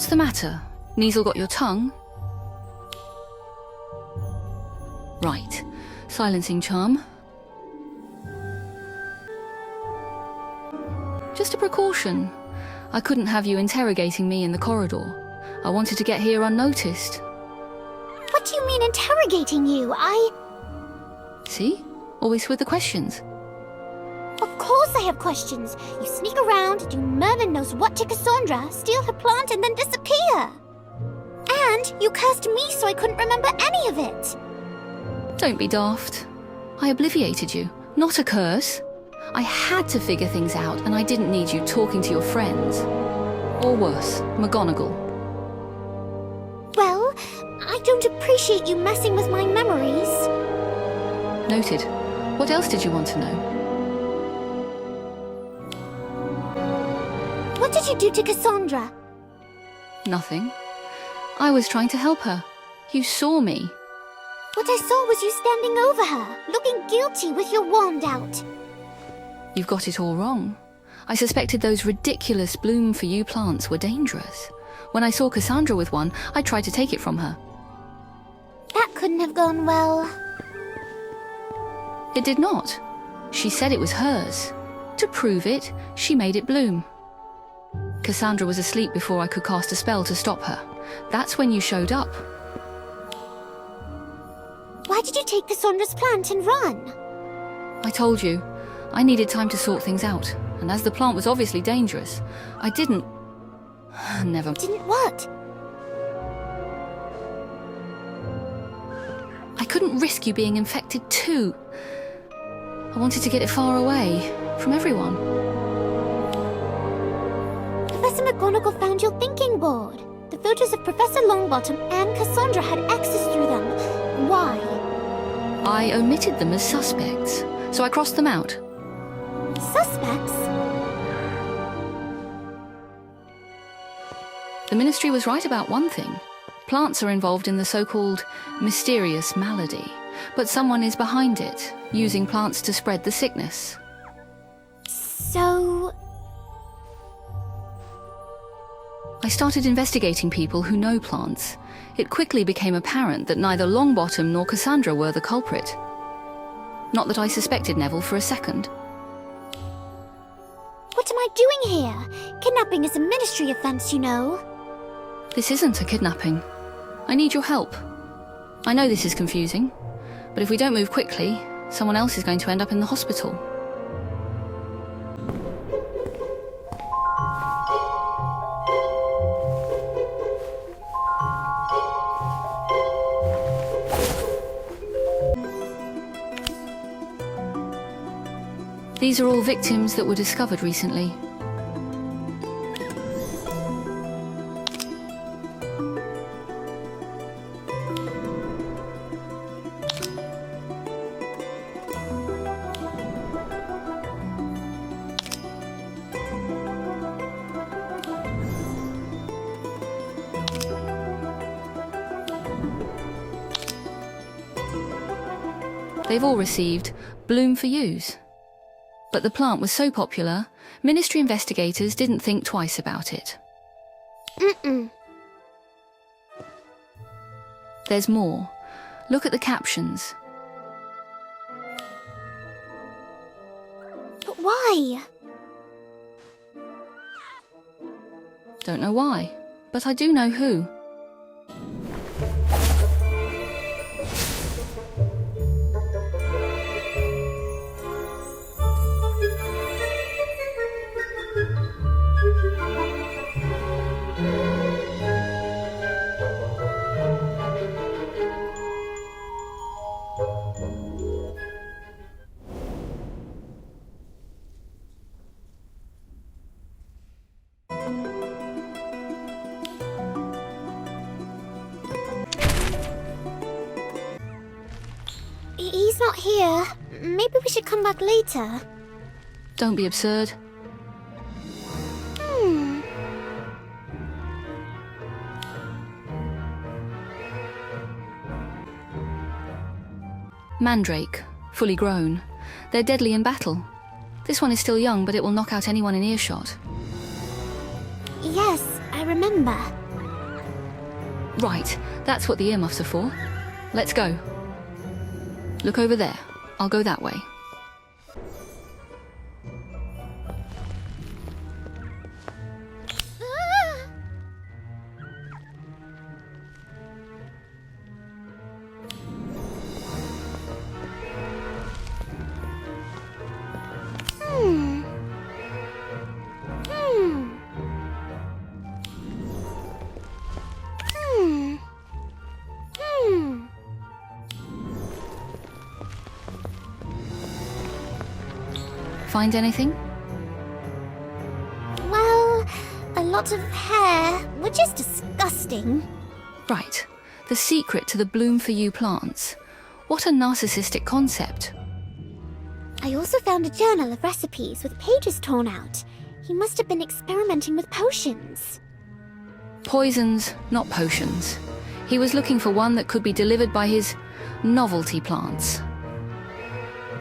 What's the matter? Kneasel got your tongue? Right. Silencing charm. Just a precaution. I couldn't have you interrogating me in the corridor. I wanted to get here unnoticed. What do you mean interrogating you? See? Always with the questions. Of course I have questions. You sneak around, do Merlin knows what to Cassandra, steal her plant and then disappear. And you cursed me so I couldn't remember any of it. Don't be daft. I obliviated you, not a curse. I had to figure things out, and I didn't need you talking to your friends. Or worse, McGonagall. Well, I don't appreciate you messing with my memories. Noted. What else did you want to know? What did you do to Cassandra? Nothing. I was trying to help her. You saw me. What I saw was you standing over her, looking guilty with your wand out. You've got it all wrong. I suspected those ridiculous bloom for you plants were dangerous. When I saw Cassandra with one, I tried to take it from her. That couldn't have gone well. It did not. She said it was hers. To prove it, she made it bloom. Cassandra was asleep before I could cast a spell to stop her. That's when you showed up. Why did you take Cassandra's plant and run? I told you. I needed time to sort things out, and as the plant was obviously dangerous, I didn't... Never... Didn't what? I couldn't risk you being infected too. I wanted to get it far away, from everyone. Professor McGonagall found your thinking board. The photos of Professor Longbottom and Cassandra had access through them. Why? I omitted them as suspects, so I crossed them out. Suspects? The Ministry was right about one thing. Plants are involved in the so-called mysterious malady, but someone is behind it, using plants to spread the sickness. So... I started investigating people who know plants. It quickly became apparent that neither Longbottom nor Cassandra were the culprit. Not that I suspected Neville for a second. What am I doing here? Kidnapping is a Ministry offense, you know. This isn't a kidnapping. I need your help. I know this is confusing, but if we don't move quickly, someone else is going to end up in the hospital. These are all victims that were discovered recently. They've all received Bloom for Use. But the plant was so popular, Ministry investigators didn't think twice about it. There's more. Look at the captions. But why? Don't know why, but I do know who. He's not here. Maybe we should come back later. Don't be absurd. Mandrake, fully grown. They're deadly in battle. This one is still young, but it will knock out anyone in earshot. Yes, I remember. Right, that's what the earmuffs are for. Let's go. Look over there. I'll go that way. Find anything? Well, a lot of hair, which is disgusting. Right. The secret to the Bloom for You plants. What a narcissistic concept. I also found a journal of recipes with pages torn out. He must have been experimenting with potions. Poisons, not potions. He was looking for one that could be delivered by his novelty plants.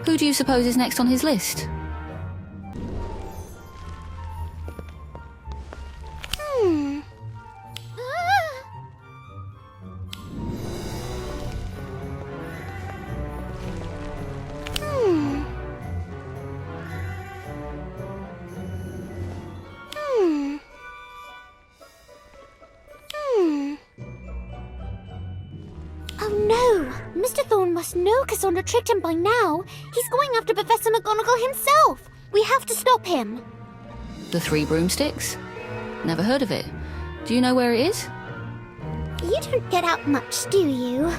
Who do you suppose is next on his list? Mr. Thorne must know Cassandra tricked him by now. He's going after Professor McGonagall himself. We have to stop him. The Three Broomsticks? Never heard of it. Do you know where it is? You don't get out much, do you?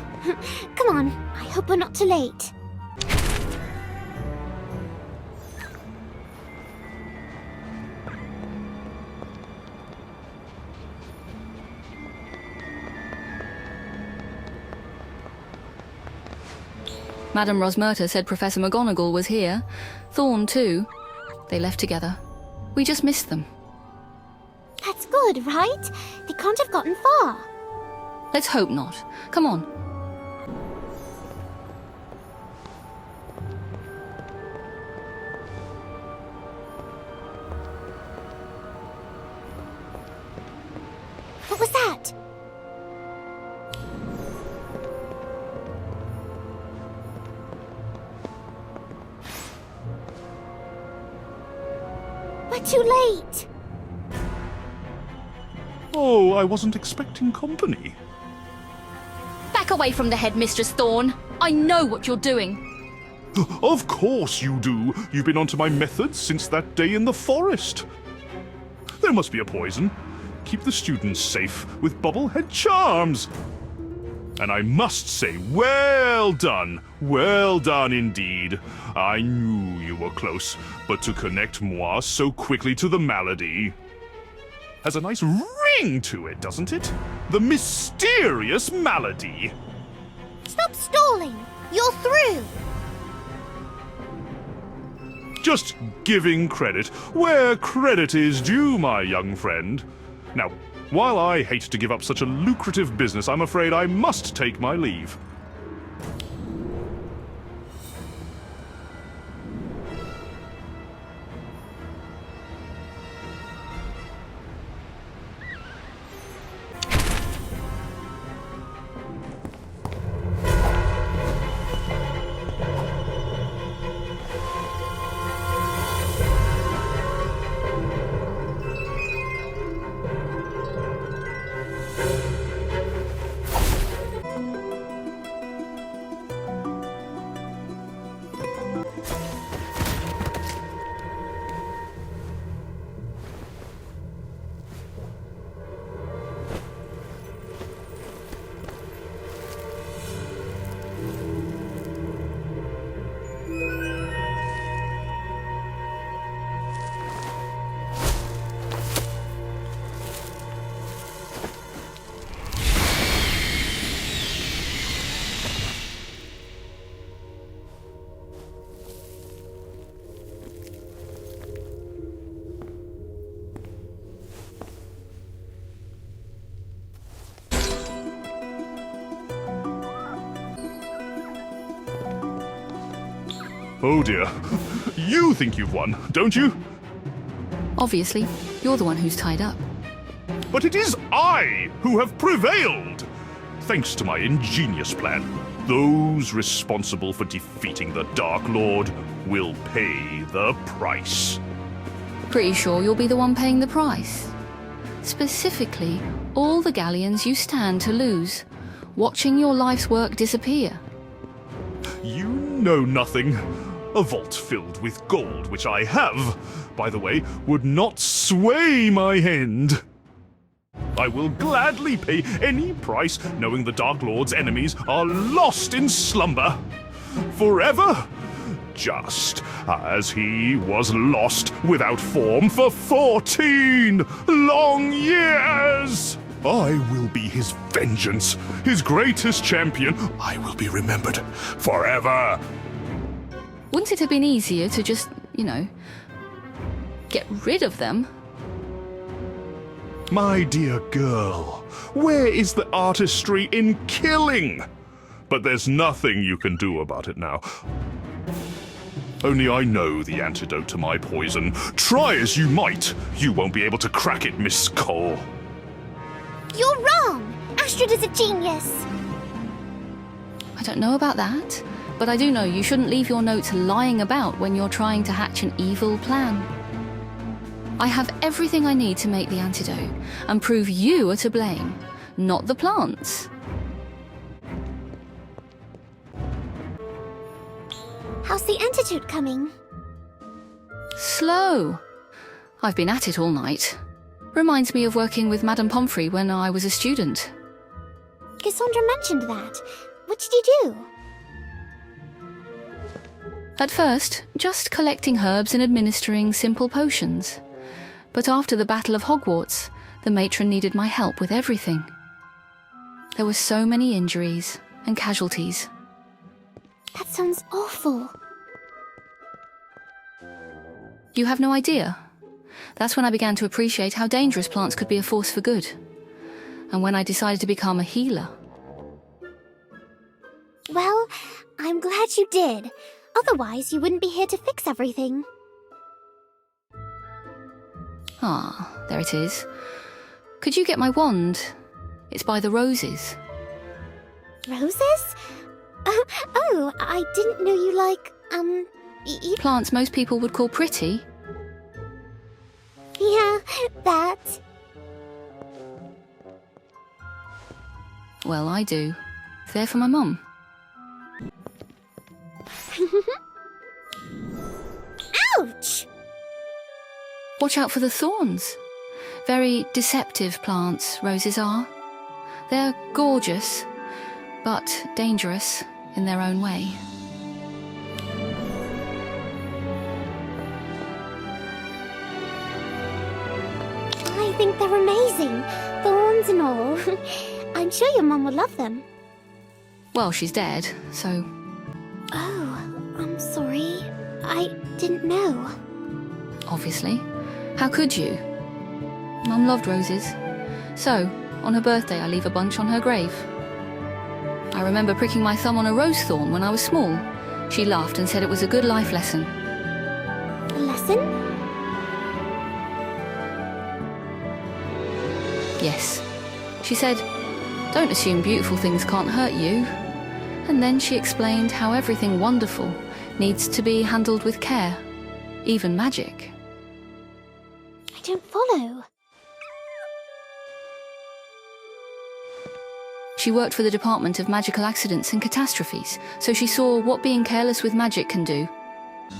Come on, I hope we're not too late. Madame Rosmerta said Professor McGonagall was here. Thorne, too. They left together. We just missed them. That's good, right? They can't have gotten far. Let's hope not. Come on. What was that? We're too late. Oh, I wasn't expecting company. Back away from the headmistress, Thorne. I know what you're doing. Of course you do. You've been onto my methods since that day in the forest. There must be a poison. Keep the students safe with bubblehead charms. And I must say, well done. Well done indeed. I knew you were close, but to connect moi so quickly to the malady has a nice ring to it, doesn't it? The mysterious malady. Stop stalling. You're through. Just giving credit where credit is due, my young friend. Now, while I hate to give up such a lucrative business, I'm afraid I must take my leave. Oh dear. You think you've won, don't you? Obviously, you're the one who's tied up. but it is I who have prevailed. Thanks to my ingenious plan, those responsible for defeating the Dark Lord will pay the price. Pretty sure you'll be the one paying the price. Specifically, all the galleons you stand to lose, watching your life's work disappear. You know nothing. A vault filled with gold, which I have, by the way, would not sway my hand. I will gladly pay any price knowing the Dark Lord's enemies are lost in slumber. Forever. Just as he was lost without form for 14 long years. I will be his vengeance, his greatest champion. I will be remembered forever. Wouldn't it have been easier to just, get rid of them? My dear girl, where is the artistry in killing? But there's nothing you can do about it now. Only I know the antidote to my poison. Try as you might, you won't be able to crack it, Miss Cole. You're wrong! Astrid is a genius! I don't know about that, but I do know you shouldn't leave your notes lying about when you're trying to hatch an evil plan. I have everything I need to make the antidote and prove you are to blame, not the plants. How's the antidote coming? Slow. I've been at it all night. Reminds me of working with Madame Pomfrey when I was a student. Cassandra mentioned that. What did you do? At first, just collecting herbs and administering simple potions. But after the Battle of Hogwarts, the matron needed my help with everything. There were so many injuries and casualties. That sounds awful. You have no idea. That's when I began to appreciate how dangerous plants could be a force for good. And when I decided to become a healer. Well, I'm glad you did. Otherwise, you wouldn't be here to fix everything. Ah, there it is. Could you get my wand? It's by the roses. Roses? Oh, I didn't know you like, Plants most people would call pretty. Yeah, that. Well, I do. They're for my mum. Ouch! Watch out for the thorns. Very deceptive plants, roses are. They're gorgeous, but dangerous in their own way. I think they're amazing. Thorns and all. I'm sure your mum will love them. Well, she's dead, so... Oh, I'm sorry. I didn't know. Obviously. How could you? Mum loved roses. So, on her birthday, I leave a bunch on her grave. I remember pricking my thumb on a rose thorn when I was small. She laughed and said it was a good life lesson. A lesson? Yes. She said, "Don't assume beautiful things can't hurt you." And then she explained how everything wonderful needs to be handled with care. Even magic. I don't follow. She worked for the Department of Magical Accidents and Catastrophes, so she saw what being careless with magic can do.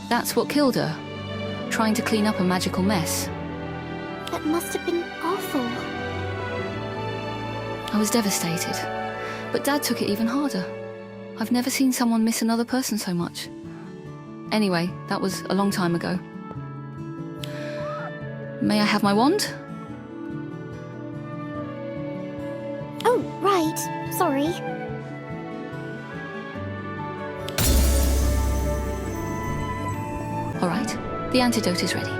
That's what killed her, trying to clean up a magical mess. That must have been awful. I was devastated, but Dad took it even harder. I've never seen someone miss another person so much. Anyway, that was a long time ago. May I have my wand? Oh, right. Sorry. All right, the antidote is ready.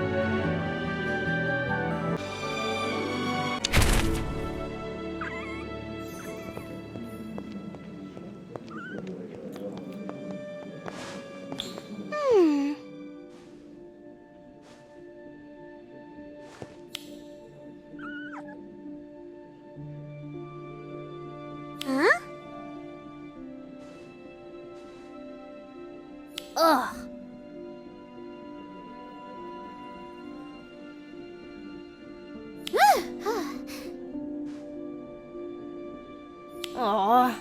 Ugh. Aww. Oh.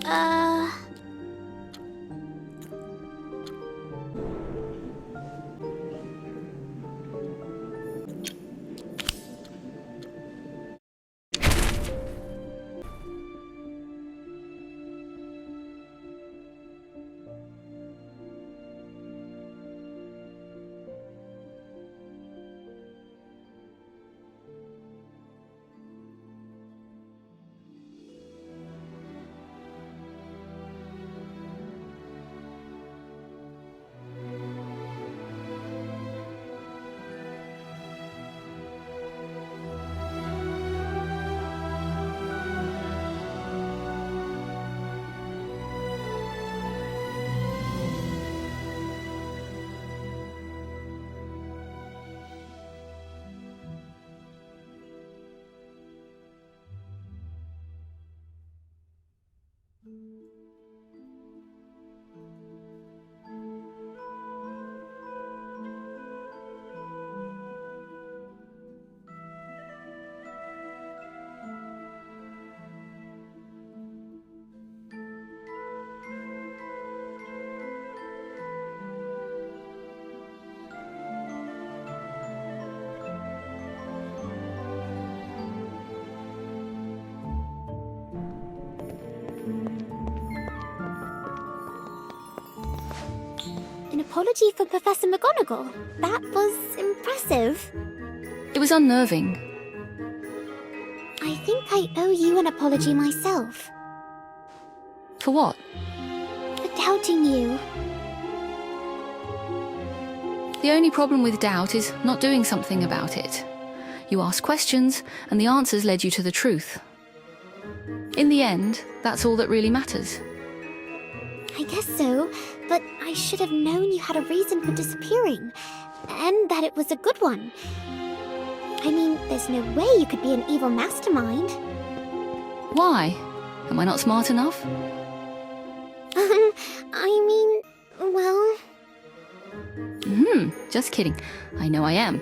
Uh... An apology for Professor McGonagall. That was impressive. It was unnerving. I think I owe you an apology myself. For what? For doubting you. The only problem with doubt is not doing something about it. You asked questions, and the answers led you to the truth. In the end, that's all that really matters. I guess so, but I should have known you had a reason for disappearing, and that it was a good one. I mean, there's no way you could be an evil mastermind. Why? Am I not smart enough? I mean, well... Just kidding. I know I am.